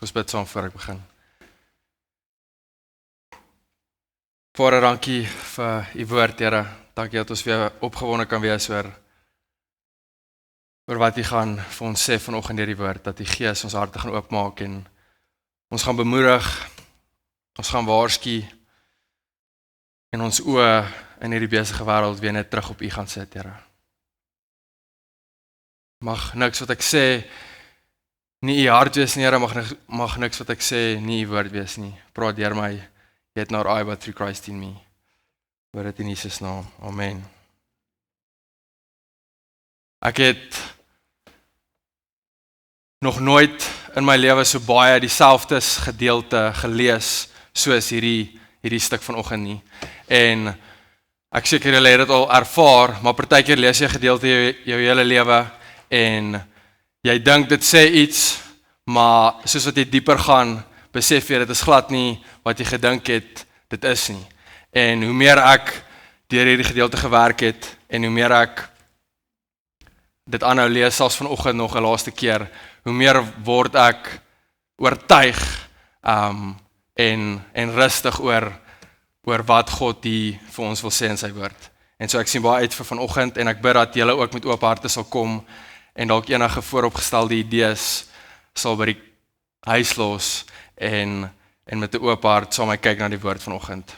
Kom ons bid saam voor ek begin. Vader, dankie vir u woord, Here. Dankie dat ons weer opgewonde kan wees oor wat u gaan vir ons sê vanoggend deur die woord, dat die Gees ons harte gaan oopmaak en ons gaan bemoedig, ons gaan waarsku en ons oë in hierdie besige wêreld weer net terug op u gaan sit, Here. Mag niks wat ek sê nie u hart wees nie, Here, mag niks wat ek sê nie u woord wees nie. Praat deur my, yet not I, but through Christ in me. Bid dit in Jesus naam. Amen. Ek het nog nooit in my lewe so baie dieselfde gedeelte gelees soos hierdie stuk vanoggend nie. En ek seker julle het dit al ervaar, maar partykeer lees jy 'n gedeelte jou hele lewe en jy dink dit sê iets, maar soos wat jy dieper gaan, besef jy dit is glad nie wat jy gedink het dit is nie. En hoe meer ek deur hierdie gedeelte gewerk het en hoe meer ek dit aanhou lees, selfs vanoggend nog 'n laaste keer, hoe meer word ek oortuig en rustig oor wat God hier vir ons wil sê in sy woord. En so ek sien baie uit vir vanoggend en ek bid dat julle ook met oop harte sal kom en dalk enige vooropgestelde idees sal by die huis los en met 'n oop hart sal my kyk na die woord vanoggend.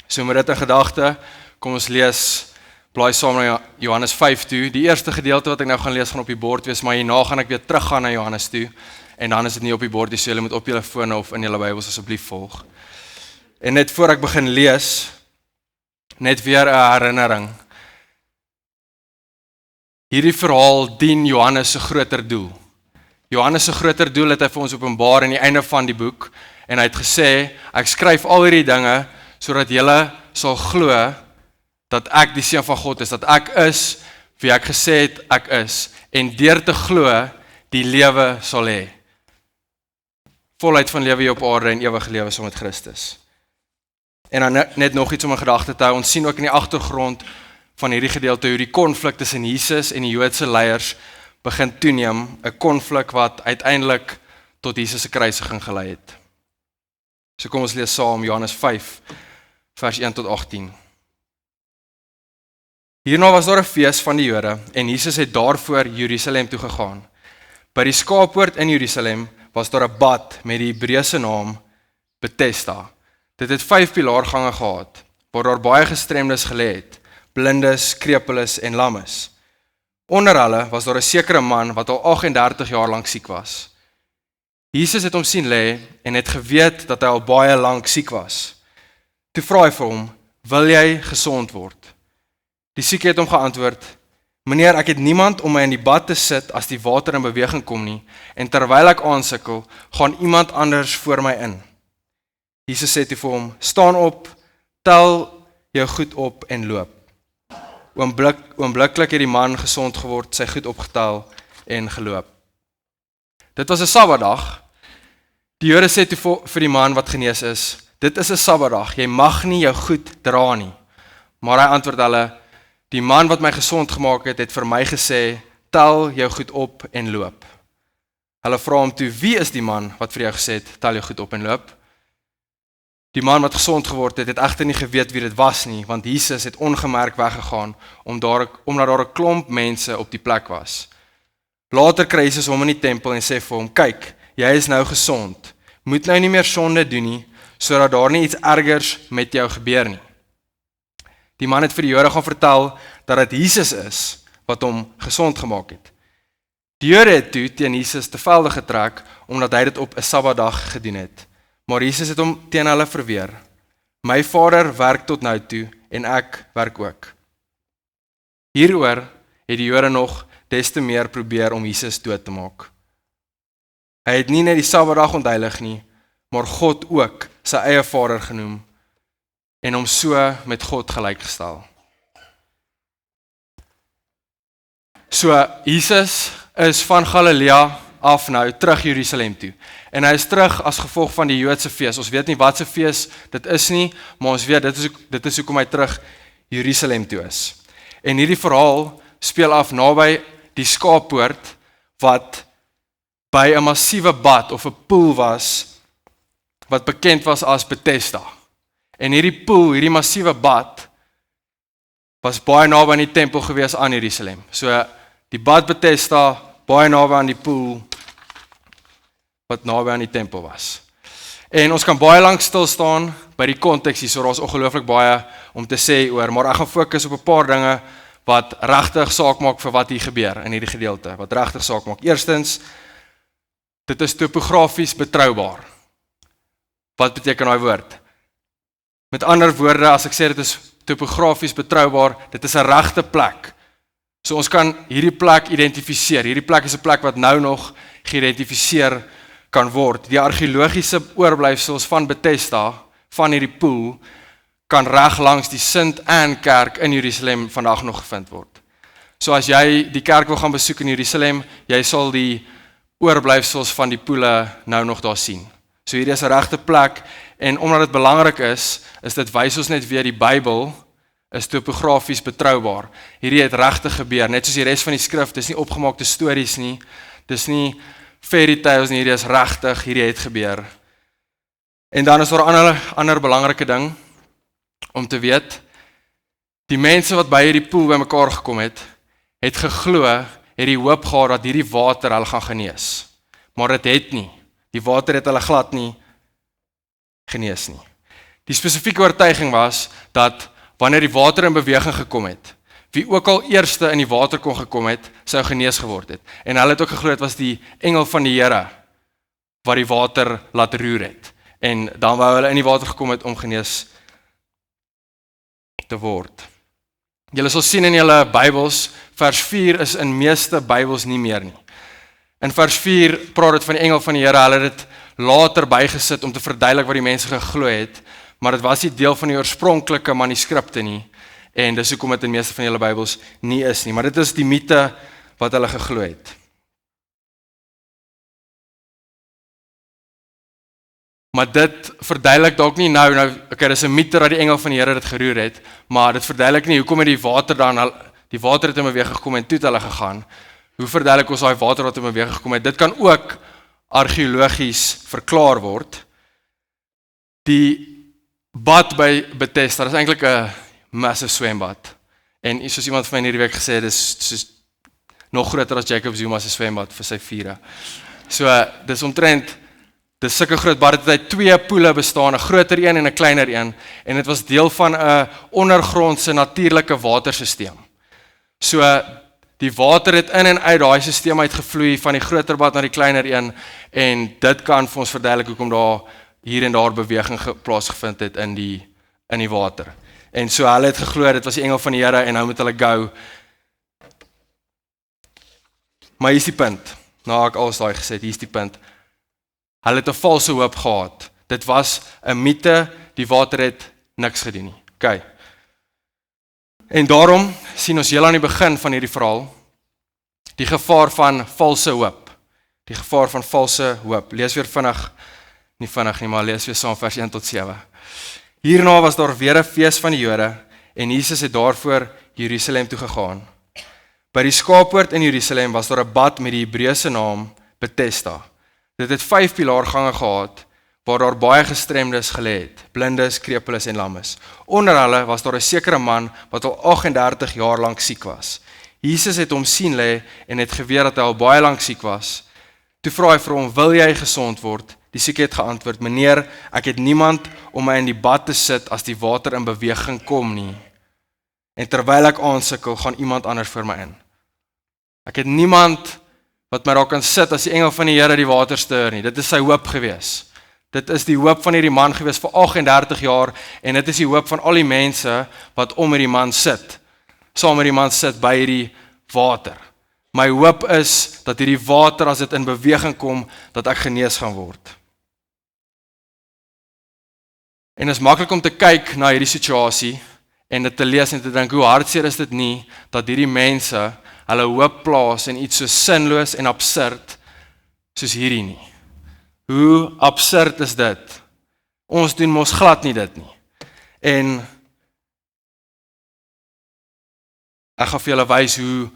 So met dit in gedagte, kom ons lees, blaai saam na Johannes 5 toe. Die eerste gedeelte wat ek nou gaan lees gaan op die bord wees, maar hierna gaan ek weer teruggaan na Johannes toe en dan is dit nie op die bord nie, so julle moet op julle fone of in julle Bybels asseblief volg. En net voor ek begin lees, net weer 'n herinnering. Hierdie verhaal dien Johannes se groter doel. Johannes se groter doel het hy vir ons openbaar aan die einde van die boek en hy het gesê, ek skryf al hierdie dinge sodat julle sal glo dat ek die seun van God is, dat ek is wie ek gesê het ek is en deur te glo die lewe sal hê. Volheid van lewe hier op aarde en ewige lewe saam met Christus. En dan net nog iets om in gedagte te hou, ons sien ook in die agtergrond van hierdie gedeelte hoe die konflik tussen Jesus en die Joodse leiers begin toeneem, 'n konflik wat uiteindelik tot Jesus se kruisiging gelei het. So kom ons lees saam Johannes 5 vers 1 tot 18. Hierna was daar 'n fees van die Jode en Jesus het daarvoor Jerusalem toe gegaan. By die skaappoort in Jerusalem was daar 'n bad met die Hebreëse naam Bethesda. Dit het 5 pilaargange gehad, waar daar baie gestremdes gelê het, blindes, krepeles en lammes. Onder hulle was daar 'n sekere man wat al 38 jaar lank siek was. Jesus het hom sien lê en het geweet dat hy al baie lank siek was. Toe vra hy vir hom, wil jy gesond word? Die sieke het hom geantwoord, meneer, ek het niemand om my in die bad te sit as die water in beweging kom nie, en terwyl ek aansukkel, gaan iemand anders voor my in. Jesus sê toe vir hom, staan op, tel jou goed op en loop. Oombliklik het die man gesond geword, sy goed opgetel en geloop. Dit was 'n Sabbatdag. Die Jode sê toe vir die man wat genees is, dit is 'n Sabbatdag, jy mag nie jou goed dra nie. Maar hy antwoord hulle, die man wat my gesond gemaak het vir my gesê, tel jou goed op en loop. Hulle vra hom toe, wie is die man wat vir jou gesê het, tel jou goed op en loop? Die man wat gesond geword het egter nie geweet wie dit was nie, want Jesus het ongemerk weggegaan, omdat daar 'n klomp mense op die plek was. Later kry Jesus hom in die tempel en sê vir hom, kyk, jy is nou gesond, moet nou nie meer sonde doen nie, sodat daar nie iets ergers met jou gebeur nie. Die man het vir die Jode gaan vertel dat dit Jesus is wat hom gesond gemaak het. Die Jode het toe teen Jesus te velde getrek omdat hy dit op 'n Sabbatdag gedoen het. Maar Jesus het hom teen hulle verweer. My Vader werk tot nou toe en ek werk ook. Hieroor het die Jode nog des te meer probeer om Jesus dood te maak. Hy het nie net die Sabbatdag ontheilig nie, maar God ook sy eie Vader genoem en hom so met God gelykgestel. So Jesus is van Galilea af nou terug Jerusalem toe. En hy is terug as gevolg van die Joodse fees. Ons weet nie wat se fees dit is nie, maar ons weet dit is hoekom hy terug Jerusalem toe is. En hierdie verhaal speel af naby die skaappoort wat by 'n massiewe bad of 'n poel was wat bekend was as Bethesda. En hierdie poel, hierdie massiewe bad was baie naby aan die tempel gewees aan Jerusalem. So die bad Bethesda baie naby aan die poel wat naby aan die tempel was. En ons kan baie lank stil staan by die konteks hier, so daar's ongelooflik baie om te sê oor, maar ek gaan fokus op 'n paar dinge wat regtig saak maak vir wat hier gebeur in hierdie gedeelte, wat regtig saak maak. Eerstens, dit is topografies betroubaar. Wat beteken daai woord? Met ander woorde, as ek sê dit is topografies betroubaar, dit is 'n regte plek. So ons kan hierdie plek identifiseer. Hierdie plek is 'n plek wat nou nog geïdentifiseer kan word. Die argeologiese oorblyfsels van Bethesda, van hierdie poel, kan reg langs die Sint Anne kerk in Jerusalem vandag nog gevind word. So as jy die kerk wil gaan besoek in Jerusalem, jy sal die oorblyfsels van die poele nou nog daar sien. So hierdie is 'n regte plek, en omdat dit belangrik is dit wys ons net weer die Bybel is topografies betroubaar. Hierdie het regtig gebeur, net soos die res van die skrif, dis nie opgemaakte stories nie, dis nie fairy tales nie, hierdie is regtig, hierdie het gebeur. En dan is daar 'n ander belangrike ding om te weet, die mense wat by hierdie poel bymekaar gekom het geglo, het die hoop gehad dat hierdie water hulle gaan genees. Maar dit het nie. Die water het hulle glad nie genees nie. Die spesifieke oortuiging was dat wanneer die water in beweging gekom het, wie ook al eerste in die water kon gekom het, sou genees geword het. En hulle het ook geglo dit was die engel van die Here wat die water laat roer het. En dan wou hulle in die water gekom het om genees te word. Julle sal sien in julle Bybels, vers 4 is in meeste Bybels nie meer nie. In vers 4 praat dit van die engel van die Here, hulle het dit later bygesit om te verduidelik wat die mense geglo het, maar dit was nie deel van die oorspronklike manuskripte nie, en dis hoekom dit in meeste van julle Bybels nie is nie, maar dit is die mite wat hulle geglo het. Maar dit verduidelik dalk nie nou, okay, dis 'n mite dat die engel van die Here dit geroer het, maar dit verduidelik nie hoekom het die water het in beweging gekom en toe het hulle gegaan. Hoe verduidelik ons daai water wat in beweging gekom het? Dit kan ook argeologies verklaar word. Die bad by Bethesda, dit is eintlik 'n massive swembad. En soos iemand van my hierdie week gesê het, dis nog groter as Jacob Zuma se swembad vir sy vure. So, dis omtrent, dis sulke groot bad, het uit 2 poele bestaan, 'n groter een en 'n kleiner een, en dit was deel van 'n ondergrondse natuurlike watersisteem. So, die water het in en uit daai sisteem uitgevloei van die groter bad na die kleiner een, en dit kan vir ons verduidelik hoekom daar hier en daar beweging plaasgevind het in die water. En so hulle het geglo dit was die engel van die Here en nou moet hulle go. Maar hier is die punt. Nou ek alles daai gesê, hier is die punt. Hulle het 'n valse hoop gehad. Dit was 'n mite, die water het niks gedoen nie. Okay. En daarom sien ons heel aan die begin van hierdie verhaal die gevaar van valse hoop. Die gevaar van valse hoop. Lees weer vinnig, nie vinnig nie, maar lees weer saam vers 1 tot 7. Hierna was daar weer 'n fees van die Jode en Jesus het daarvoor Jerusalem toe gegaan. By die skaappoort in Jerusalem was daar 'n bad met die Hebreëse naam Bethesda. Dit het 5 pilaargange gehad waar daar baie gestremdes gelê het, blindes, krepeles en lammes. Onder hulle was daar 'n sekere man wat al 38 jaar lank siek was. Jesus het hom sien lê en het geweet dat hy al baie lank siek was. Toe vra hy vir hom, wil jy gesond word? Die siek het geantwoord, meneer, ek het niemand om my in die bad te sit as die water in beweging kom nie. En terwyl ek aansukkel, gaan iemand anders vir my in. Ek het niemand wat my daar kan sit as die engel van die Here die water stuur nie. Dit is sy hoop gewees. Dit is die hoop van hierdie man gewees vir 38 jaar en dit is die hoop van al die mense wat om hierdie man sit. Saam met die man sit by hierdie water. My hoop is dat hierdie water, as dit in beweging kom, dat ek genees gaan word. En is maklik om te kyk na hierdie situasie en dit te lees en te dink, hoe hartseer is dit nie, dat hierdie mense hulle hoop plaas in iets so sinloos en absurd soos hierdie nie. Hoe absurd is dit? Ons doen mos glad nie dit nie. En ek gaan vir julle wys hoe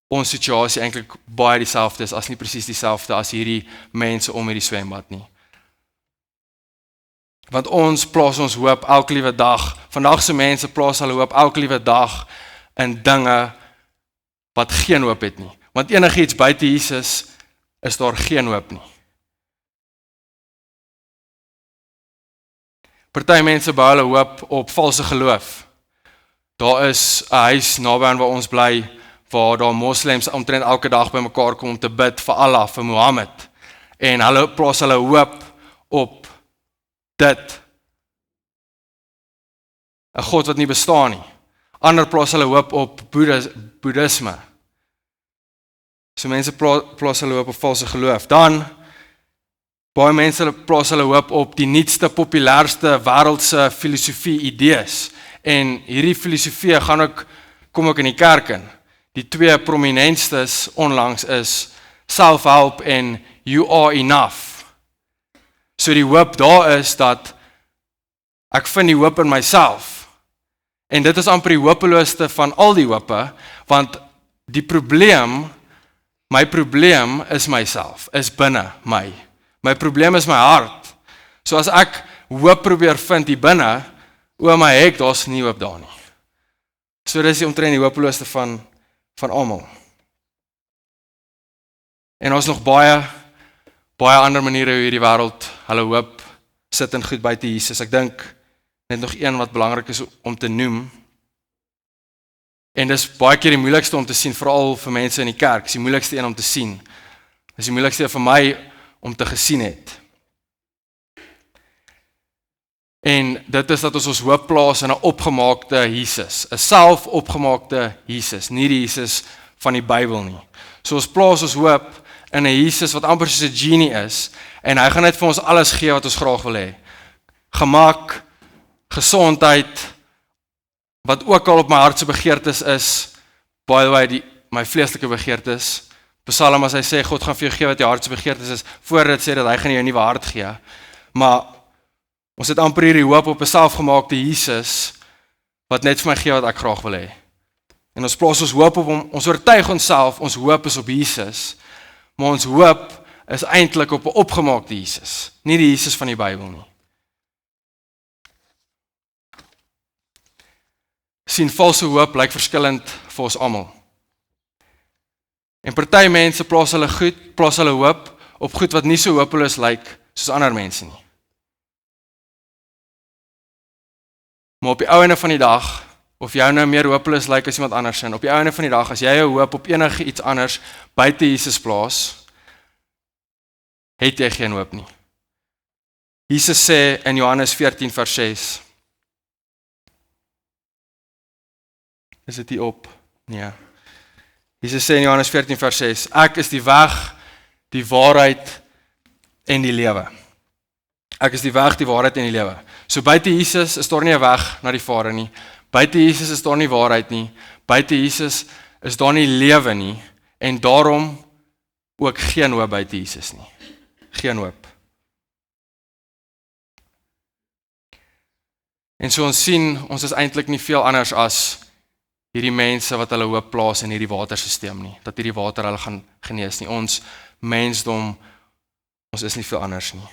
ons situasie eintlik baie dieselfde is, as nie presies dieselfde as hierdie mense om hierdie swembad nie. Want ons plaas ons hoop elke liewe dag, vandag se mense plaas hulle hoop elke liewe dag in dinge wat geen hoop het nie. Want enigiets buite Jesus is daar geen hoop nie. Party mense bou hulle hoop op valse geloof. Daar is 'n huis naby aan waar ons bly, waar daar moslems omtrent elke dag by mekaar kom om te bid vir Allah, vir Mohammed. En hulle plaas hulle hoop op dit. 'n God wat nie bestaan nie. Ander plaas hulle hoop op boeddhisme. So mense plaas hulle hoop op valse geloof. Dan, baie mense plaas hulle hoop op die nuutste, populairste wêreldse filosofie idees. En hierdie filosofie kom ook in die kerk in. Die twee prominentstes onlangs is self-help en you are enough. So die hoop daar is dat ek vind die hoop in myself. En dit is amper die hopeloosste van al die hope, want my probleem is myself, is binne my. My probleem is my hart. So as ek hoop probeer vind hier binne, oor my hek, daar's nie hoop daar nie. So dis omtrent die hopeloosste van almal. En ons nog baie ander maniere hoe hierdie wêreld hulle hoop sit en goed buite Jesus. Ek dink net nog een wat belangrik is om te noem. En dis baie keer die moeilikste om te sien, veral vir mense in die kerk. Dis die moeilikste een om te sien. Dis die moeilikste vir my om te gesien het. En dit is dat ons hoop plaas in 'n opgemaakte Jesus, 'n self-opgemaakte Jesus, nie die Jesus van die Bybel nie. So ons plaas ons hoop in 'n Jesus wat amper soos 'n genie is, en hy gaan net vir ons alles gee wat ons graag wil hê. Gemak, gesondheid, wat ook al op my hart se begeertes is, by the way, my vleeslike begeertes. Psalm as hy sê, God gaan vir jou gee wat jou hart se begeertes is, voor dit sê dat hy gaan jou 'n nuwe hart gee. Maar ons het amper hierdie hoop op 'n selfgemaakte Jesus, wat net vir my gee wat ek graag wil hê. En ons plaas ons hoop op hom, ons oortuig onsself, ons hoop is op Jesus, maar ons hoop is eintlik op 'n opgemaakte Jesus, nie die Jesus van die Bybel nie. Sien, valse hoop lyk verskillend vir ons almal. En party mense plaas hulle hoop op goed wat nie so hopeloos lyk soos ander mense nie. Maar op die ou einde van die dag, of jou nou meer hopeloos lyk as iemand anders in, op die ou einde van die dag, as jy jou hoop op enige iets anders buite Jesus plaas, het jy geen hoop nie. Jesus sê in Johannes 14 vers 6, is dit hier op? Nee. Jesus sê in Johannes 14 vers 6, ek is die weg, die waarheid en die lewe. Ek is die weg, die waarheid en die lewe. So buite Jesus is daar nie 'n weg na die Vader nie. Buite Jesus is daar nie waarheid nie. Buite Jesus is daar nie lewe nie. En daarom ook geen hoop buite Jesus nie. Geen hoop. En so ons sien, ons is eintlik nie veel anders as hierdie mense wat hulle hoop plaas in hierdie watersysteem nie. Dat hierdie water hulle gaan genees nie. Ons mensdom, ons is nie veel anders nie.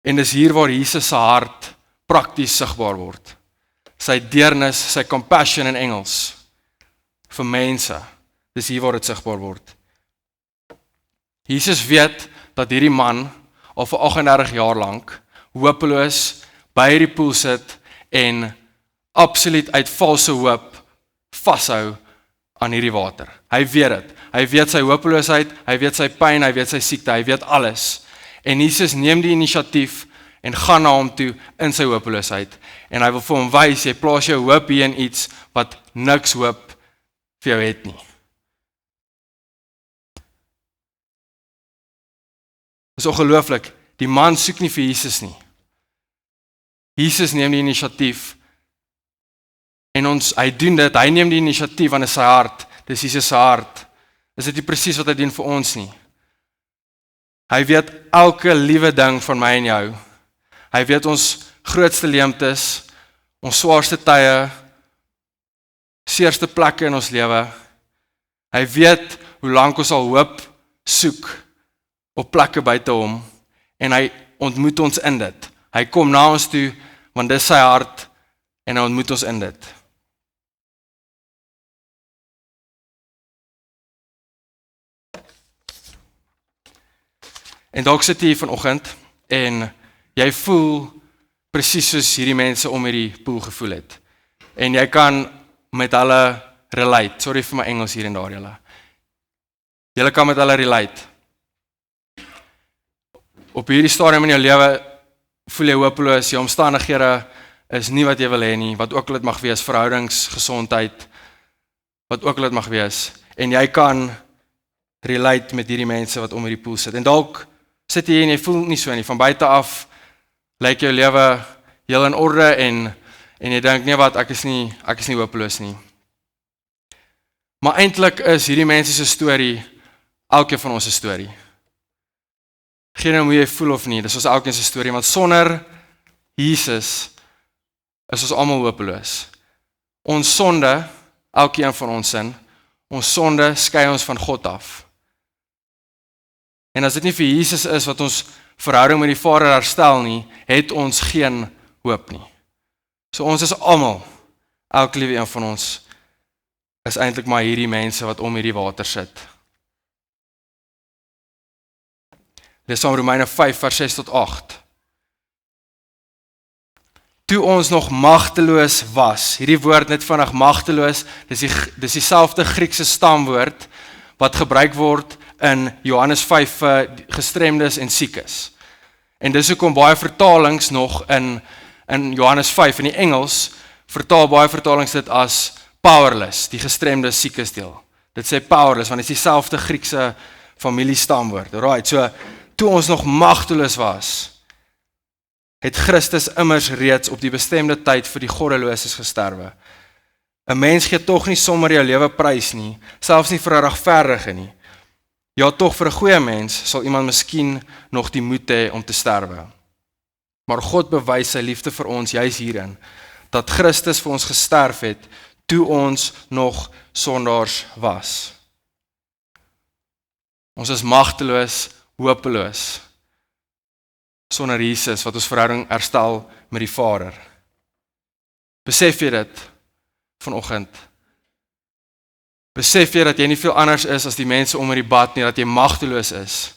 En dis hier waar Jesus se hart prakties sigbaar word. Sy deernis, sy compassion in Engels vir mense. Dis hier waar dit sigbaar word. Jesus weet dat hierdie man al vir 38 jaar lank hopeloos by hierdie poel sit en absoluut uit valse hoop vashou aan hierdie water. Hy weet dit. Hy weet sy hopeloosheid, hy weet sy pyn, hy weet sy siekte, hy weet alles. En Jesus neem die inisiatief en gaan na hom toe in sy hopeloosheid. En hy wil vir hom wys, jy plaas jou hoop hier in iets wat niks hoop vir jou het nie. Dit is ongelooflik, die man soek nie vir Jesus nie. Jesus neem die inisiatief. En hy doen dit, hy neem die inisiatief aan sy hart. Dis Jesus se hart. Is dit nie presies wat hy doen vir ons nie? Hy weet elke liewe ding van my en jou. Hy weet ons grootste leemtes, ons swaarste tye, seerste plekke in ons lewe. Hy weet hoe lank ons al hoop soek op plekke buite hom en hy ontmoet ons in dit. Hy kom na ons toe want dis sy hart en hy ontmoet ons in dit. En dalk sit jy hier vanoggend en jy voel presies soos hierdie mense om hierdie poel gevoel het. En jy kan met hulle relate. Sorry vir my Engels hier en daar julle. Julle kan met hulle relate. Op hierdie stadium in jou lewe voel jy hopeloos, jou omstandighede is nie wat jy wil hê nie, wat ook al dit mag wees, verhoudings, gesondheid, wat ook al dit mag wees. En jy kan relate met hierdie mense wat om hierdie poel sit. En dalk sit jy en jy voel nie so nie, van buite af lyk jou lewe heel in orde en jy dink nee wat, ek is nie hopeloos nie. Maar eintlik is hierdie mense se storie elkeen van ons se storie. Geen hoe jy voel of nie, dis ons elkeen se storie, want sonder Jesus is ons almal hopeloos. Ons sonde, elkeen van ons sin, ons sonde skei ons van God af. En as dit nie vir Jesus is wat ons verhouding met die Vader herstel nie, het ons geen hoop nie. So ons is almal, elke liewe een van ons, is eintlik maar hierdie mense wat om hierdie water sit. Lees saam Romeine 5 vers 6 tot 8. Toe ons nog magteloos was, hierdie woord net vinnig magteloos, dis dieselfde Griekse stamwoord wat gebruik word in Johannes 5 vir gestremdes en siekes. En dis hoekom baie vertalings nog in Johannes 5 in die Engels vertaal baie vertalings dit as powerless, die gestremde siekes deel. Dit sê powerless want dit is dieselfde Griekse familiestamwoord. Alright, so toe ons nog magteloos was, het Christus immers reeds op die bestemde tyd vir die goddeloses gesterwe. 'n Mens gee tog nie sommer jou lewe prys nie, selfs nie vir 'n regverdige nie. Ja, tog vir 'n goeie mens sal iemand miskien nog die moed hê om te sterwe. Maar God bewys sy liefde vir ons juis hierin, dat Christus vir ons gesterf het, toe ons nog sondaars was. Ons is magteloos, hopeloos, sonder Jesus wat ons verhouding herstel met die Vader. Besef jy dit vanoggend? Besef jy dat jy nie veel anders is as die mense om in die bad nie, dat jy magteloos is?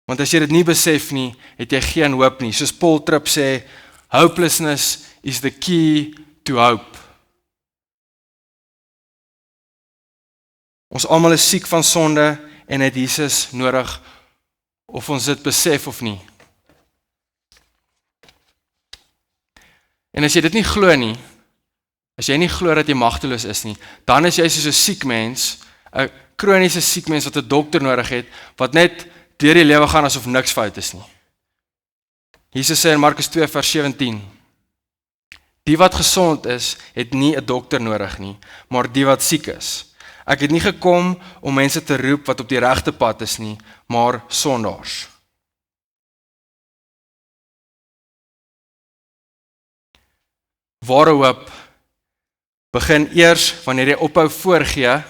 Want as jy dit nie besef nie, het jy geen hoop nie. Soos Paul Tripp sê, hopelessness is the key to hope. Ons almal is siek van sonde en het Jesus nodig, of ons dit besef of nie. En as jy dit nie glo nie, as jy nie glo dat jy magteloos is nie, dan is jy soos 'n siek mens, 'n kroniese siek mens wat 'n dokter nodig het, wat net deur die lewe gaan asof niks fout is nie. Jesus sê in Markus 2 vers 17, die wat gesond is, het nie 'n dokter nodig nie, maar die wat siek is. Ek het nie gekom om mense te roep wat op die regte pad is nie, maar sondaars. Ware hoop begin eers wanneer jy ophou voorgee,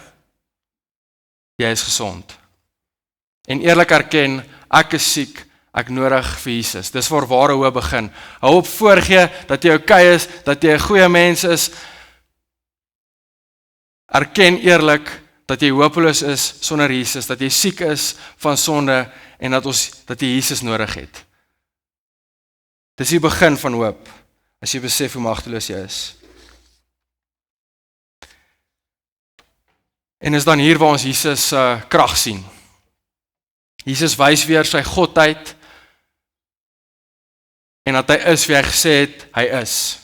jy is gesond. En eerlik erken, ek is siek, ek nodig vir Jesus. Dis waar ware hoop begin. Hou op voorgee dat jy okay is, dat jy 'n goeie mens is. Erken eerlik dat jy hopeloos is sonder Jesus, dat jy siek is van sonde en dat jy Jesus nodig het. Dis die begin van hoop, as jy besef hoe magteloos jy is. En is dan hier waar ons Jesus se krag sien. Jesus wys weer sy godheid en dat hy is wie hy gesê het, hy is.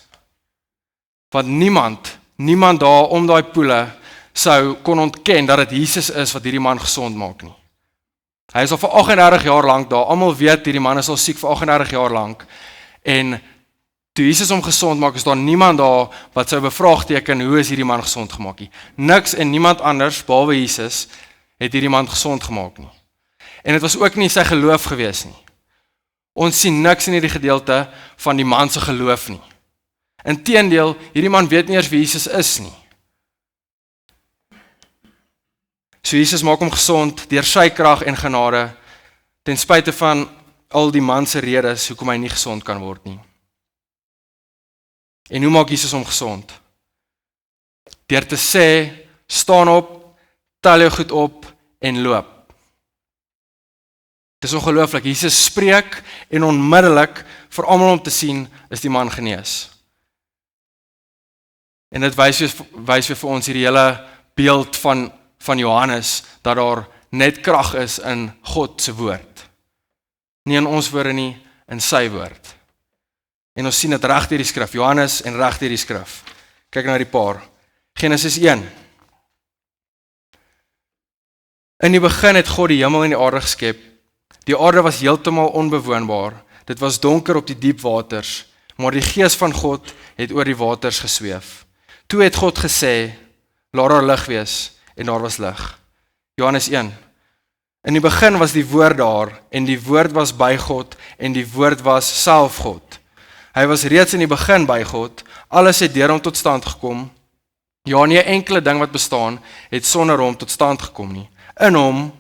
Want niemand daar om daai poele sou kon ontken dat dit Jesus is wat hierdie man gesond maak nie. Hy is al vir 38 jaar lank daar, almal weet hierdie man is al siek vir 38 jaar lank, en toe Jesus hom gesond maak, is daar niemand daar wat sou bevraagteken, hoe is hierdie man gesond gemaak nie. Niks en niemand anders, behalwe Jesus, het hierdie man gesond gemaak nie. En dit was ook nie sy geloof gewees nie. Ons sien niks in hierdie gedeelte van die man se geloof nie. Inteendeel, hierdie man weet nie eers wie Jesus is nie. So Jesus maak hom gesond deur sy krag en genade, ten spyte van al die man se redes hoekom hy nie gesond kan word nie. En hoe maak Jesus hom gesond? Deur te sê, staan op, tel jou goed op en loop. Dit is ongelooflik, Jesus spreek en onmiddellik vir almal om te sien, is die man genees. En dit wys weer vir ons hierdie hele beeld van Johannes, dat daar net krag is in God se woord. Nie in ons woorde nie, in sy woord. En ons sien dit reg deur die skrif, Johannes en reg deur die skrif. Kyk na die paar. Genesis 1. In die begin het God die hemel en die aarde geskep. Die aarde was heeltemal onbewoonbaar. Dit was donker op die diep waters, maar die gees van God het oor die waters gesweef. Toe het God gesê, laat daar lig wees, en daar was lig. Johannes 1. In die begin was die woord daar, en die woord was by God, en die woord was self God. Hy was reeds in die begin by God, alles het deur hom tot stand gekom. Ja, nie 'n enkele ding wat bestaan, het sonder hom tot stand gekom nie. In hom,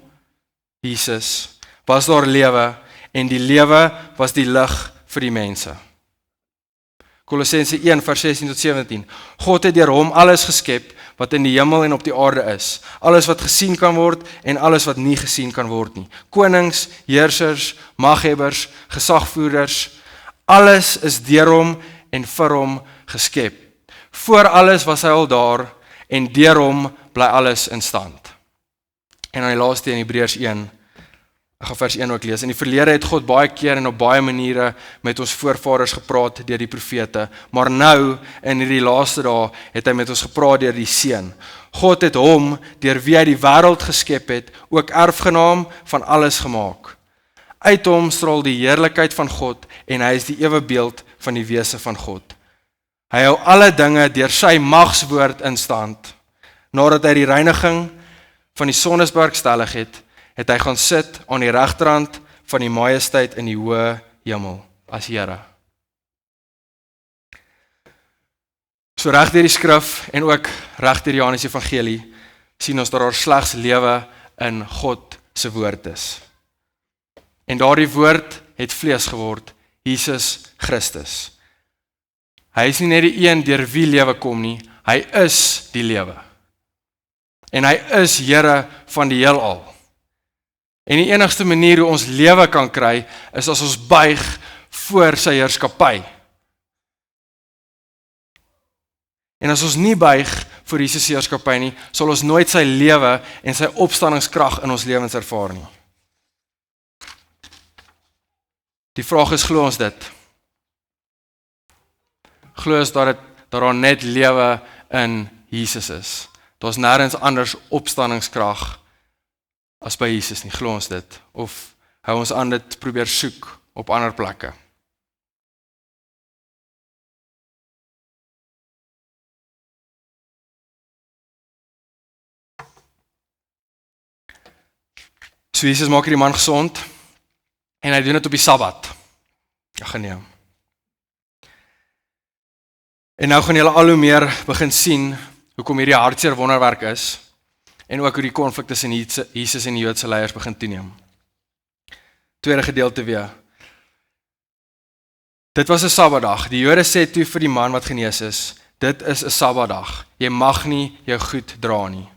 Jesus, was daar lewe, en die lewe was die lig vir die mense. Kolossense 1 vers 16 tot 17. God het deur hom alles geskep, wat in die hemel en op die aarde is. Alles wat gesien kan word, en alles wat nie gesien kan word nie. Konings, heersers, maghebbers, gesagvoerders, alles is deur hom en vir hom geskep. Voor alles was hy al daar, en deur hom bly alles in stand. En dan die laaste in Hebreërs 1, ek gaan vers 1 ook lees. In die verlede het God baie keer en op baie maniere met ons voorvaders gepraat deur die profete, maar nou, in hierdie laaste dae, het hy met ons gepraat deur die Seun. God het hom, deur wie hy die wêreld geskep het, ook erfgenaam van alles gemaak. Uit hom straal die heerlikheid van God, en hy is die ewebeeld van die wese van God. Hy hou alle dinge deur sy magswoord in stand. Nadat hy die reiniging van die sondes bewerkstellig het hy gaan sit aan die regterhand van die majesteit in die hoë hemel as Here. So reg deur die skrif en ook reg deur Johannes Evangelie sien ons dat daar slegs lewe in God se woord is. En daardie woord het vlees geword, Jesus Christus. Hy is nie net die een deur wie lewe kom nie, hy is die lewe. En hy is Here van die heelal. En die enigste manier hoe ons lewe kan kry, is as ons buig voor sy heerskappy. En as ons nie buig voor Jesus se heerskappy nie, sal ons nooit sy lewe en sy opstandingskrag in ons lewens ervaar nie. Die vraag is, glo ons dit? Glo ons dat daar net lewe in Jesus is? Daar's nêrens anders opstandingskrag as by Jesus nie, glo ons dit? Of hou ons aan dit probeer soek op ander plekke? So Jesus maak hierdie man gesond, en hy doen dit op die Sabbat. Ja, geneem. En nou gaan julle al hoe meer begin sien, hoekom hierdie hartseer wonderwerk is, en ook hoe die konflik tussen Jesus en die Joodse leiers begin toeneem. Tweede gedeelte weer. Dit was 'n Sabbatdag. Die Jode sê toe vir die man wat genees is, dit is 'n Sabbatdag. Jy mag nie jou goed dra nie.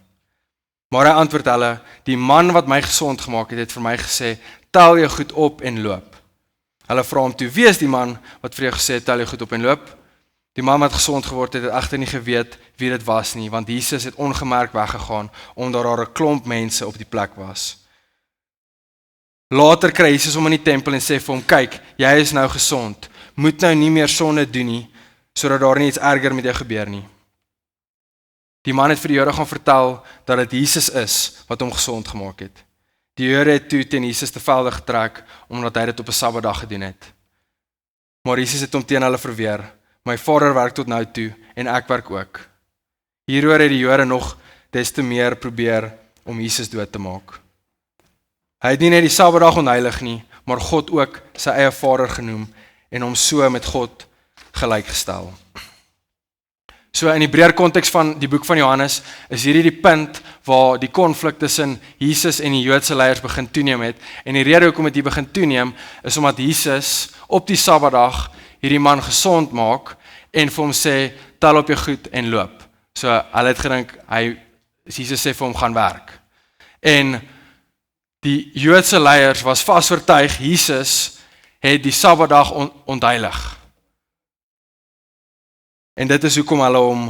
Maar hy antwoord hulle, die man wat my gesond gemaak het vir my gesê, tel jou goed op en loop. Hulle vra hom toe, wie is die man wat vir jou gesê het, tel jou goed op en loop? Die man wat gesond geword het egter nie geweet wie dit was nie, want Jesus het ongemerk weggegaan, omdat daar 'n klomp mense op die plek was. Later kry Jesus hom in die tempel en sê vir hom, kyk, jy is nou gesond, moet nou nie meer sonde doen nie, sodat daar nie iets erger met jou gebeur nie. Die man het vir die Jode gaan vertel, dat dit Jesus is, wat hom gesond gemaak het. Die Jode het toe teen Jesus te velde getrek, omdat hy dit op 'n Sabbatdag gedoen het. Maar Jesus het hom teen hulle verweer, my Vader werk tot nou toe, en ek werk ook. Hieroor het die Jode nog des te meer probeer om Jesus dood te maak. Hy het nie net die Sabbatdag onheilig nie, maar God ook sy eie Vader genoem, en hom so met God gelyk gestel. So in die breër konteks van die boek van Johannes, is hierdie die punt waar die konflik tussen Jesus en die Joodse leiers begin toeneem het. En die rede hoekom dit begin toeneem, is omdat Jesus op die Sabbatdag hierdie man gesond maak, en vir hom sê, tel op jou goed en loop. So hulle het gedink, Jesus sê vir hom, gaan werk. En die Joodse leiers was vas oortuig, Jesus het die Sabbatdag ontheilig. En dit is hoekom hulle hom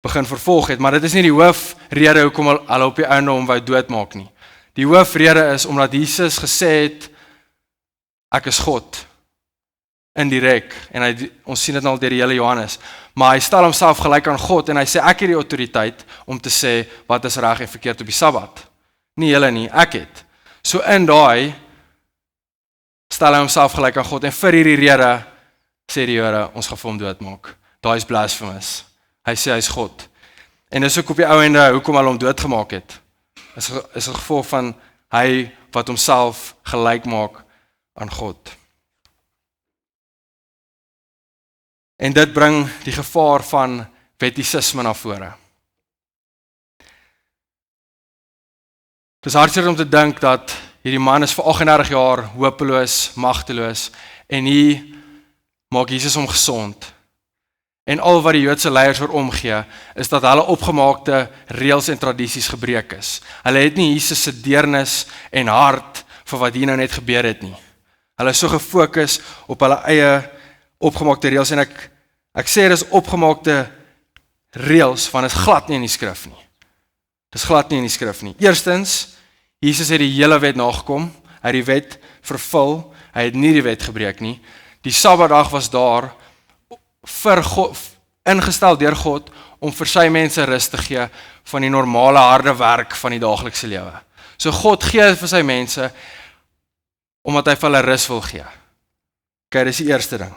begin vervolg het, maar dit is nie die hoofrede hoekom hulle op die einde hom wou doodmaak nie. Die hoofrede is omdat Jesus gesê het, ek is God, indirek, en ons sien dit al deur die hele Johannes, maar hy stel homself gelyk aan God, en hy sê, ek het die autoriteit om te sê, wat is reg en verkeerd op die Sabbat. Nie julle nie, ek het. So in daai, stel hy homself gelyk aan God, en vir hierdie rede, sê die Here, ons gaan vir hom doodmaak. Daai is blasphemous. Hy sê hy is God. En dis ook op die ou ende, hoekom hulle hom doodgemaak het. Is 'n gevolg van hy wat homself gelyk maak aan God. En dit bring die gevaar van wettisisme na vore. Het is hartseer om te dink dat hierdie man is vir 38 jaar hopeloos, magteloos, en hier maak Jesus hom gesond. En al wat die Joodse leiers oor omgee, is dat hulle opgemaakte reëls en tradisies gebreek is. Hulle het nie Jesus se deernis en hart vir wat hier nou net gebeur het nie. Hulle is so gefokus op hulle eie opgemaakte reëls, en ek sê dit is opgemaakte reëls, want dit is glad nie in die skrif nie. Dit is glad nie in die skrif nie. Eerstens, Jesus het die hele wet nagekom, hy het die wet vervul, hy het nie die wet gebreek nie. Die Sabbatdag was daar vir God, ingestel deur God, om vir sy mense rus te gee van die normale harde werk van die daaglikse lewe. So God gee vir sy mense, omdat hy vir hulle rus wil gee. Okay, dis die eerste ding.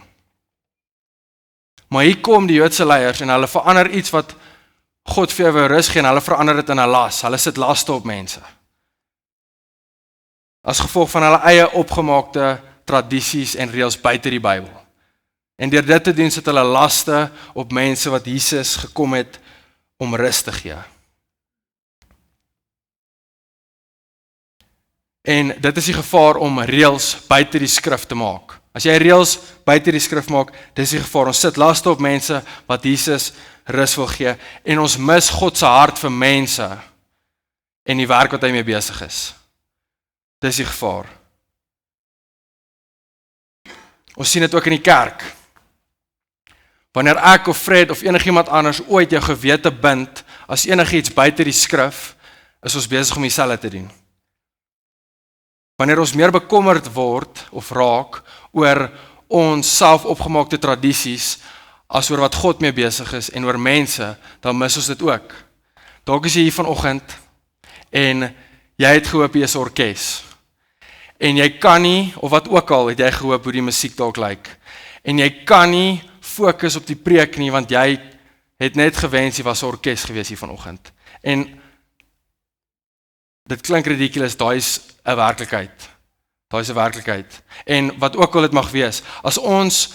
Maar hier kom die Joodse leiers, en hulle verander iets wat God vir jou wil rus gee, en hulle verander dit in 'n las. Hulle sit laste op mense. As gevolg van hulle eie opgemaakte tradisies en reëls buite die Bybel. En deur dit te doen, sit hulle laste op mense wat Jesus gekom het om rus te gee. En dit is die gevaar om reëls buite die skrif te maak. As jy reëls buite die skrif maak, dis die gevaar. Ons sit laste op mense wat Jesus rus wil gee, en ons mis God se hart vir mense en die werk wat hy mee besig is. Dis die gevaar. Ons sien dit ook in die kerk. Wanneer ek of Fred of enigiemand anders ooit jou gewete bind as enigiets buite die skrif, is ons besig om dieselfde te doen. Wanneer ons meer bekommerd word of raak oor ons selfopgemaakte tradisies as oor wat God mee besig is en oor mense, dan mis ons dit ook. Dalk is jy hier vanoggend en jy het gehoop jy is 'n orkes. En jy kan nie, of wat ook al, het jy gehoop hoe die musiek dalk lyk. En jy kan nie fokus op die preek nie, want jy het net gewens jy was 'n orkes gewees hier vanoggend. En dit klink ridiculous, daai is 'n werklikheid. Daai is 'n werklikheid. En wat ook al dit mag wees, as ons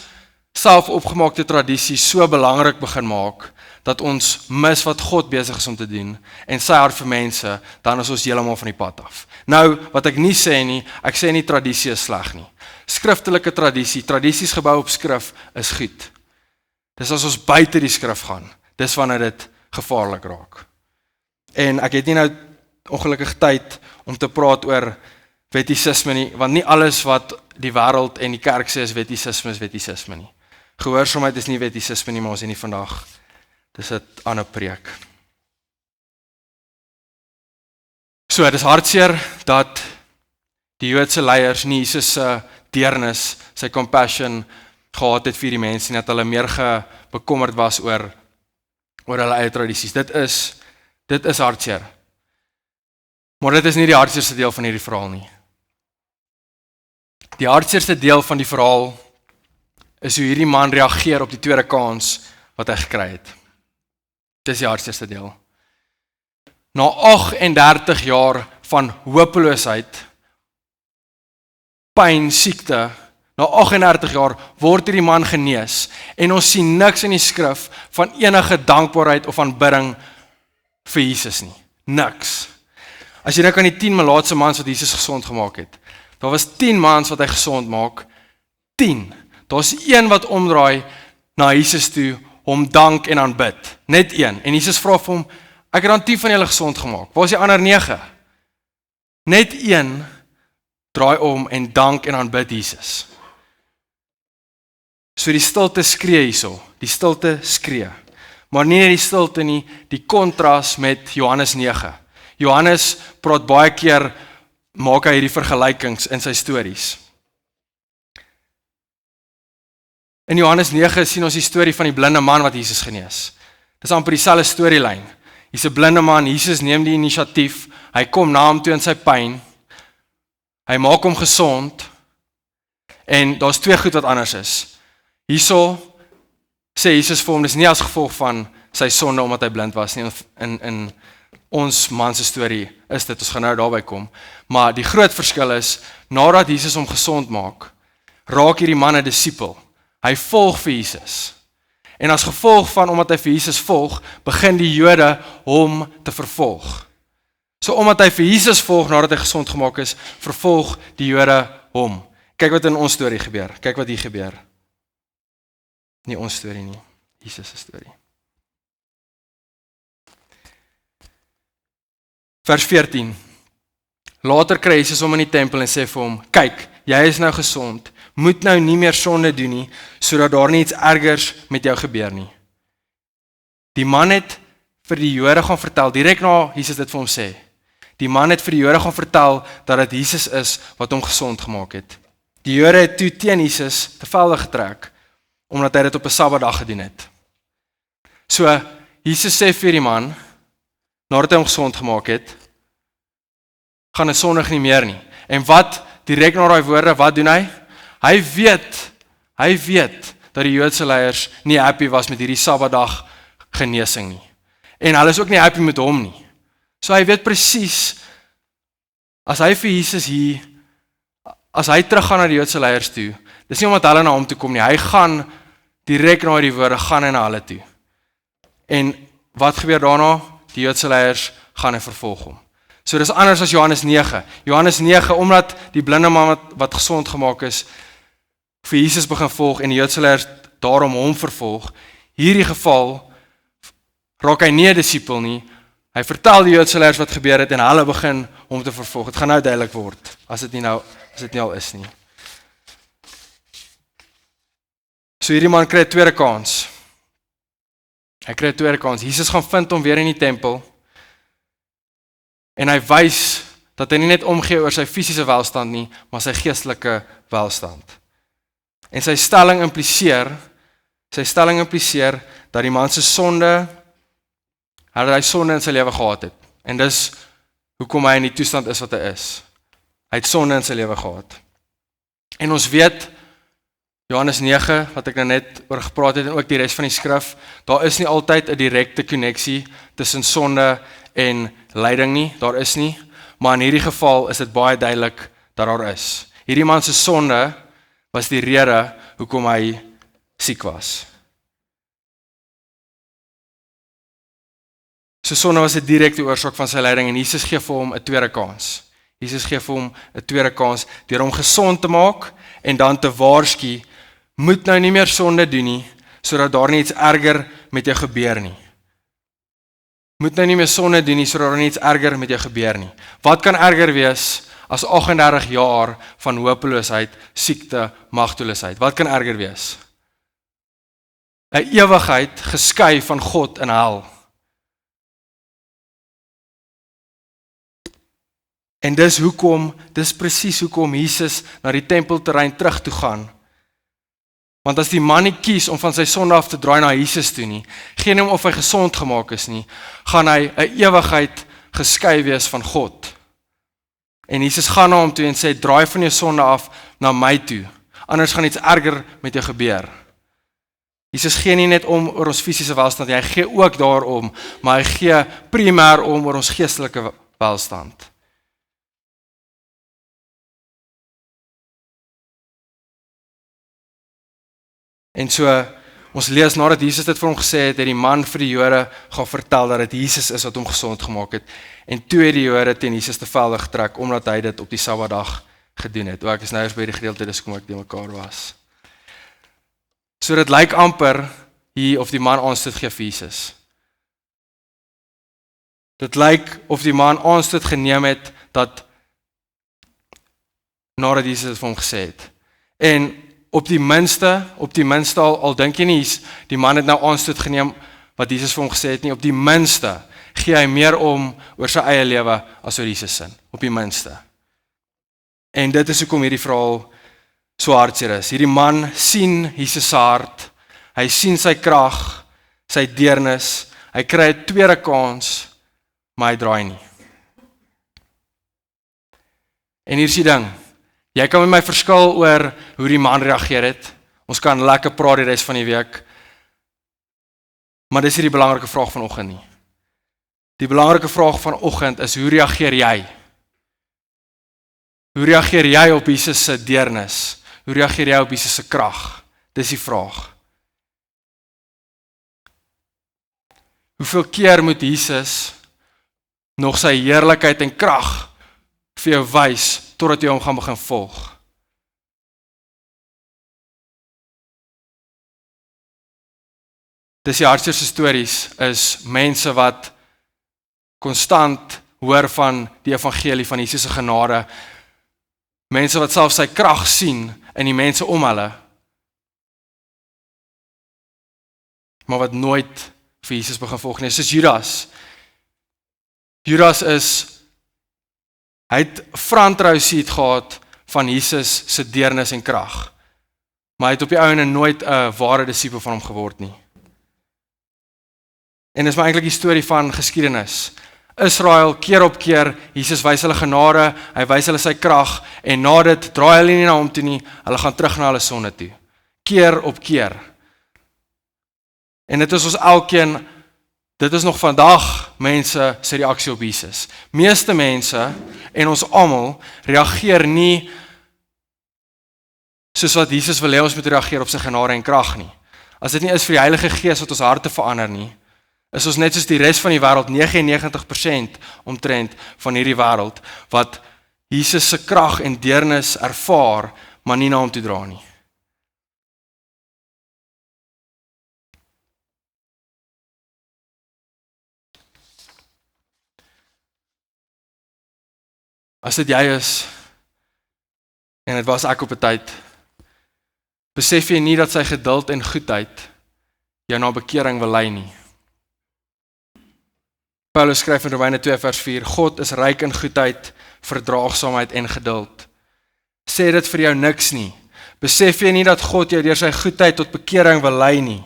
selfopgemaakte tradisies so belangrik begin maak, dat ons mis wat God besig is om te doen, en sy hart vir mense, dan is ons heeltemal van die pad af. Nou, wat ek nie sê nie, ek sê nie tradisie is sleg nie. Skriftelike tradisies gebou op skrif, is goed. Dis as ons buite die skrif gaan, dis wanneer dit gevaarlik raak. En ek het nie nou ongelukkig tyd om te praat oor wettisisme nie, want nie alles wat die wêreld en die kerk sê is wettisisme nie. Gehoorsaamheid is nie wettisisme nie, maar ons is nie vandag. Dis 'n ander preek. So, dit is hartseer dat die Joodse leiers nie Jesus se deernis, sy compassion gehad het vir die mense, en dat hulle meer bekommerd was oor hulle eie tradisies. Dit is hartseer. Maar dit is nie die hartseerste deel van hierdie verhaal nie. Die hartseerste deel van die verhaal is hoe hierdie man reageer op die tweede kans wat hy gekry het. Dis die hartseerste deel. Na 38 jaar van hopeloosheid, pyn, siekte, Na 38 jaar word hierdie man genees en ons sien niks in die skrif van enige dankbaarheid of aanbidding vir Jesus nie. Niks. As jy nou kan die 10 malaatse mans wat Jesus gesond gemaak het. Daar was 10 mans wat hy gesond maak. 10. Daar's een wat omdraai na Jesus toe, hom dank en aanbid. Net een. En Jesus vra vir hom, ek het dan 10 van julle gesond gemaak. Waar is die ander 9? Net een draai om en dank en aanbid Jesus. So die stilte skree hierso, die stilte skree. Maar nie net die stilte nie, die kontras met Johannes 9. Johannes praat baie keer, maak hy hierdie vergelykings in sy stories. In Johannes 9 sien ons die storie van die blinde man wat Jesus genees. Dis amper dieselfde storielyn. Hier's 'n blinde man, Jesus neem die inisiatief, hy kom na hom toe in sy pyn, hy maak hom gesond, en daar's 2 goed wat anders is. Hierso sê Jesus vir hom, dis nie as gevolg van sy sonde omdat hy blind was nie, in ons man se storie is dit, ons gaan nou daarby kom, maar die groot verskil is, nadat Jesus hom gesond maak, raak hierdie man 'n disipel, hy volg vir Jesus, en as gevolg van, omdat hy vir Jesus volg, begin die Jode hom te vervolg. So omdat hy vir Jesus volg, nadat hy gesond gemaak is, vervolg die Jode hom. Kyk wat in ons storie gebeur, kyk wat hier gebeur. Nie ons storie nie, Jesus se storie. Vers 14. Later kry Jesus hom in die tempel en sê vir hom, kyk, jy is nou gesond, moet nou nie meer sonde doen nie, sodat daar nie iets ergers met jou gebeur nie. Die man het vir die Jode gaan vertel, direk na Jesus dit vir hom sê, die man het vir die Jode gaan vertel, dat dit Jesus is, wat hom gesond gemaak het. Die Jode het toe teen Jesus te velde getrek, omdat hy dit op 'n Sabbatdag gedoen het. So, Jesus sê vir die man, nadat hy hom gesond gemaak het, gaan hy sondig nie meer nie. En wat, direk na daai woorde, wat doen hy? Hy weet, dat die Joodse leiers nie happy was met hierdie Sabbatdag genesing nie. En hulle is ook nie happy met hom nie. So hy weet presies, as hy vir Jesus hier, as hy teruggaan na die Joodse leiers toe, dis nie omdat hulle na hom toe kom nie, hy gaan direk na die woorde, gaan hy na hulle toe. En wat gebeur daarna? Die Joodse leiers gaan hy vervolg hom. So dis anders as Johannes 9. Johannes 9, omdat die blinde man wat gesond gemaak is, vir Jesus begin volg en die Joodse leiers daarom hom vervolg, hierdie geval raak hy nie 'n disipel nie, hy vertel die Joodse leiers wat gebeur het en hulle begin hom te vervolg. Het gaan nou duidelik word, as dit nie al is nie. So hierdie man kry 'n tweede kans. Hy kry 'n tweede kans. Jesus gaan vind hom weer in die tempel, en hy wys dat hy nie net omgee oor sy fisiese welstand nie, maar sy geestelike welstand. En sy stelling impliseer dat die man se sonde, hy sonde in sy lewe gehad het. En dis hoekom hy in die toestand is wat hy is. Hy het sonde in sy lewe gehad. En ons weet, Johannes 9, wat ek nou net oor gepraat het, en ook die res van die skrif, daar is nie altyd 'n direkte konneksie tussen sonde en lyding nie, daar is nie, maar in hierdie geval is dit baie duidelik dat daar is. Hierdie man se sonde was die rede hoekom hy siek was. So sonde was 'n direkte oorsaak van sy lyding en Jesus gee vir hom 'n tweede kans. Jesus gee vir hom 'n tweede kans deur hom gesond te maak en dan te waarsku, moet nou nie meer sonde doen nie, sodat daar nie iets erger met jou gebeur nie. Moet nou nie meer sonde doen nie, sodat daar nie iets erger met jou gebeur nie. Wat kan erger wees as 38 jaar van hopeloosheid, siekte, magteloosheid? Wat kan erger wees? 'n ewigheid geskei van God in hel. En dis presies hoekom Jesus na die tempelterrein terug toe gaan. Want as die man nie kies om van sy sonde af te draai na Jesus toe nie, geen om of hy gesond gemaak is nie, gaan hy 'n ewigheid geskei wees van God. En Jesus gaan na hom toe en sê, draai van jou sonde af na my toe, anders gaan iets erger met jou gebeur. Jesus gee nie net om oor ons fisiese welstand, hy gee ook daarom, maar hy gee primêr om oor ons geestelike welstand. En so, ons lees nadat Jesus dit vir hom gesê het, het die man vir die Jode gaan vertel dat dit Jesus is wat hom gesond gemaak het. En toe het die Jode teen Jesus te velde getrek, omdat hy dit op die Sabbatdag gedoen het. Ek is nou eers by die gedeelte, dis kom ek die mekaar was. So dit lyk amper hier of die man aanstoot gee vir Jesus. Dit lyk of die man aanstoot geneem het dat nadat Jesus het vir hom gesê het. En op die minste al dink jy nie, die man het nou aanstoot geneem wat Jesus vir hom gesê het nie, op die minste gee hy meer om oor sy eie lewe as oor Jesus sin, op die minste. En dit is hoekom hierdie verhaal so hartseer is. Hierdie man sien Jesus se hart, hy sien sy krag, sy deernis, hy kry 'n tweede kans, maar hy draai nie. En hier is die ding, jy kan met my verskil oor hoe die man reageer het, ons kan lekker praat die res van die week, maar dis nie die belangrike vraag vanoggend nie. Die belangrike vraag vanoggend is, hoe reageer jy? Hoe reageer jy op Jesus se deernis? Hoe reageer jy op Jesus se krag? Dis die vraag. Hoeveel keer moet Jesus nog sy heerlikheid en krag vir jou wys, totdat jy hom gaan begin volg? Dis die hartseerste stories, is mense wat konstant hoor van die evangelie van Jesus se genade, mense wat self sy krag sien in die mense om hulle, maar wat nooit vir Jesus begin volg nie. Soos Judas. Judas hy het front row seat gehad van Jesus se deernis en krag, maar hy het op die ouene nooit 'n ware disipel van hom geword nie. En dis maar eintlik die storie van geskiedenis. Israel, keer op keer, Jesus wys hulle genade, hy wys hulle sy krag, en na dit draai hulle nie na hom toe nie, hulle gaan terug na hulle sonde toe. Keer op keer. En dit is ons elkeen, dit is nog vandag mense se reaksie op Jesus. Meeste mense, en ons almal, reageer nie soos wat Jesus wil hê ons moet reageer op sy genade en krag nie. As dit nie is vir die Heilige Gees wat ons harte verander nie, is ons net soos die res van die wêreld, 99% omtrent van hierdie wêreld, wat Jesus se krag en deernis ervaar, maar nie na hom toe dra nie. As dit jy is, en dit was ek op 'n tyd, besef jy nie dat sy geduld en goedheid jou na bekering wil lei nie. Paulus skryf in Romeine 2 vers 4, God is ryk in goedheid, verdraagsaamheid en geduld. Sê dit vir jou niks nie. Besef jy nie dat God jou deur sy goedheid tot bekering wil lei nie?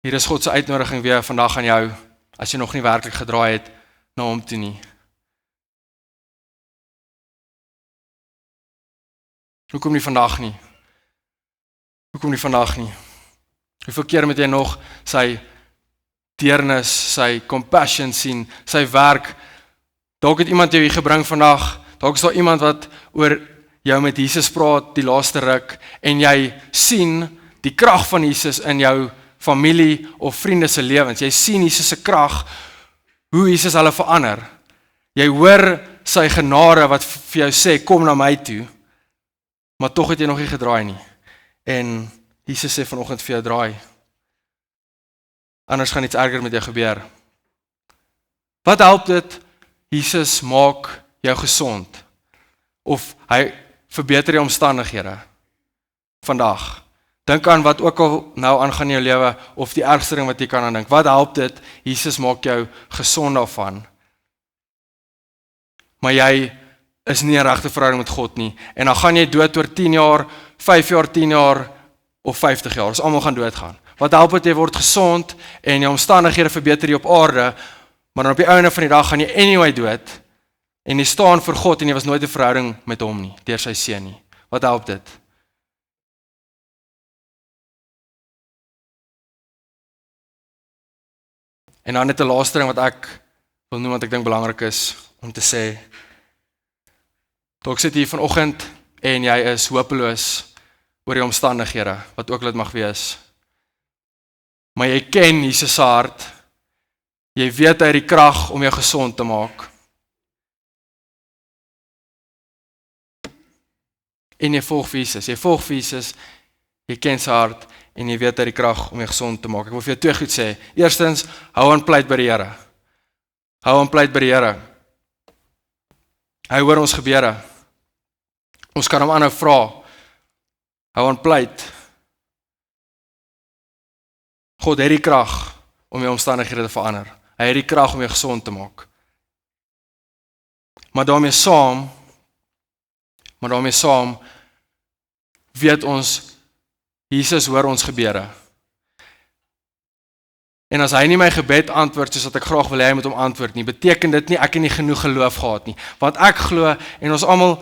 Hier is God se uitnodiging weer vandag aan jou, as jy nog nie werklik gedraai het na hom toe nie. Hoekom nie vandag nie? Hoekom nie vandag nie? Hoeveel keer moet jy nog sy deernis, sy compassion sien, sy werk? Dalk het iemand jou hier gebring vandag, dalk is daar iemand wat oor jou met Jesus praat die laaste ruk, en jy sien die krag van Jesus in jou familie of vriende se lewens. Jy sien Jesus se krag, hoe Jesus hulle verander. Jy hoor sy genade wat vir jou sê, kom na my toe, maar tog het jy nog nie gedraai nie. En Jesus sê vanoggend vir jou, draai. Anders gaan iets erger met jou gebeur. Wat help dit? Jesus maak jou gesond. Of hy verbeter jou omstandighede. Vandag. Dink aan wat ook al nou aangaan in jou lewe, of die ergste ding wat jy kan aan dink. Wat help dit? Jesus maak jou gesond daarvan. Maar jy is nie 'n regte verhouding met God nie. En dan gaan jy dood oor 10 jaar, 5 jaar, 10 jaar, of 50 jaar. Ons almal gaan doodgaan. Wat help dit, jy word gesond, en jou omstandighede verbeter jy op aarde, maar dan op die einde van die dag gaan jy anyway dood, en jy staan vir God, en jy was nooit 'n verhouding met hom nie, deur sy seun nie. Wat help dit? En dan net 'n laaste ding wat ek wil noem, wat ek dink belangrik is om te sê. Dalk sit jy vanoggend en jy is hopeloos oor die omstandighede, wat ook dit mag wees. Maar jy ken Jesus se hart, jy weet hy het die krag om jou gesond te maak. En jy volg Jesus, jy ken sy hart, en jy weet hy het die krag om jou gesond te maak. Ek wil vir jou 2 goed sê. Eerstens, hou aan pleit by die Here. Hou aan pleit by die Here. Hy hoor ons gebede. Ons kan hom aanhou vra. Hou aan pleit. God het die krag om jou omstandighede te verander. Hy het die krag om jou gesond te maak. Maar daarmee saam, weet ons, Jesus hoor ons gebede. En as hy nie my gebed antwoord, soos wat ek graag wil hê hy moet hom antwoord nie, beteken dit nie, ek het nie genoeg geloof gehad nie. Want ek glo, en ons almal,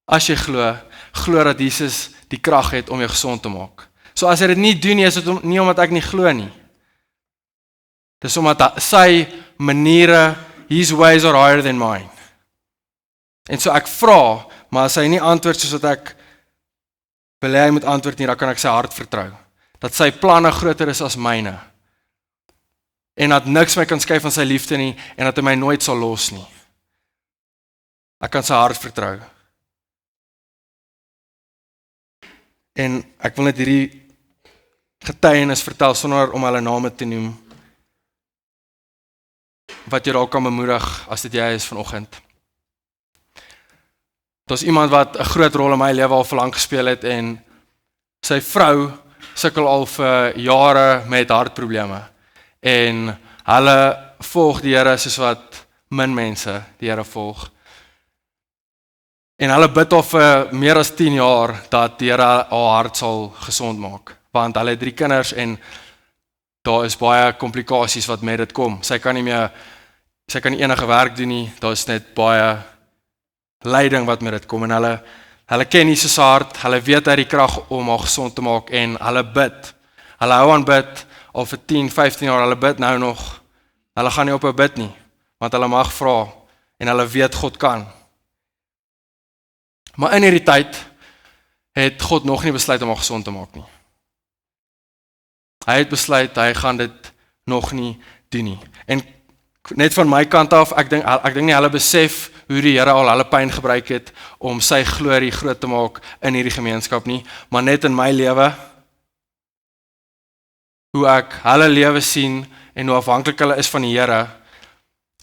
as jy glo dat Jesus die krag het om jou gesond te maak. So as hy dit nie doen nie, is dit nie omdat ek nie glo nie. Dis omdat sy maniere, his ways are higher than mine. En so ek vra, maar as hy nie antwoord soos wat ek wil hê hy moet antwoord nie, dan kan ek sy hart vertrou. Dat sy planne groter is as myne. En dat niks my kan skei van sy liefde nie, en dat hy my nooit sal los nie. Ek kan sy hart vertrou. En ek wil net hierdie getuienis vertel, sonder om hulle name te noem, wat jy dalk kan bemoedig, as dit jy is vanoggend. Daar's iemand wat 'n groot rol in my lewe al vir lank gespeel het, en sy vrou sukkel al vir jare met hartprobleme. En hulle volg die Here soos wat min mense die Here volg. En hulle bid al vir meer as 10 jaar dat die Here haar hart sal gesond maak. Want hulle het 3 kinders en daar is baie komplikasies wat met dit kom. Sy kan nie enige werk doen nie, daar is net baie lyding wat met dit kom. En hulle ken Jesus se hart, hulle weet hy het die krag om haar gesond te maak, en hulle bid. Hulle hou aan bid, al vir 10, 15 jaar, hulle bid nou nog. Hulle gaan nie ophou bid nie, want hulle mag vra, en hulle weet God kan. Maar in hierdie tyd, het God nog nie besluit om haar gesond te maak nie. Hy het besluit, hy gaan dit nog nie doen nie. En net van my kant af, ek dink nie hulle besef hoe die Here al hulle pyn gebruik het om sy glorie groot te maak in hierdie gemeenskap nie, maar net in my lewe, hoe ek hulle lewe sien en hoe afhanklik hulle is van die Here,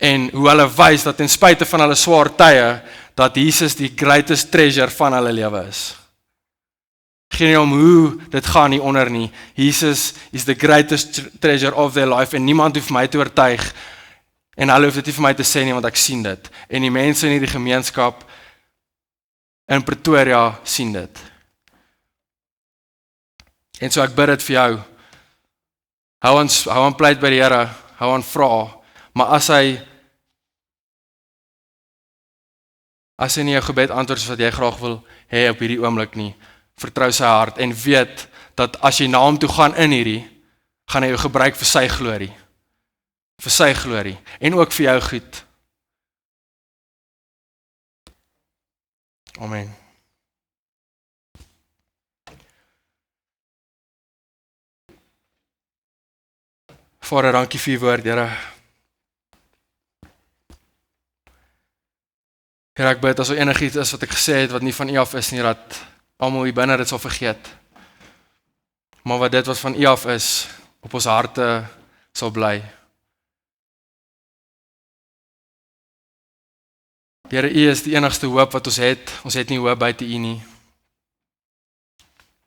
en hoe hulle wys dat ten spyte van hulle swaar tye, dat Jesus die greatest treasure van hulle lewe is. Geen nie om hoe dit gaan nie onder nie. Jesus is the greatest treasure of their life, en niemand hoef my te oortuig, en hulle hoef dit nie vir my te sê nie, want ek sien dit. En die mense in hierdie gemeenskap in Pretoria sien dit. En so ek bid dit vir jou. Hou aan pleit by die Here, hou aan vra, maar as hy nie jou gebed antwoord soos wat jy graag wil hê op hierdie oomblik nie, vertrou sy hart en weet dat as jy na hom toe gaan in hierdie, gaan hy jou gebruik vir sy glorie. Vir sy glorie. En ook vir jou goed. Amen. Vader, dankie vir u woord, Here. Here, ek bid as er enigiets is wat ek gesê het, wat nie van u af is nie, dat almal hier binne dit sal vergeet. Maar wat dit wat van u af is, op ons harte sal bly. Here, u is die enigste hoop wat ons het nie hoop buite u nie.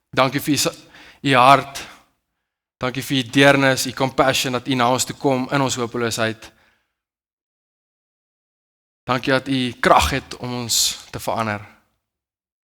Dankie vir u hart, dankie vir u deernis, u compassion, dat u na ons toe kom in ons hopeloosheid. Dankie dat u krag het om ons te verander.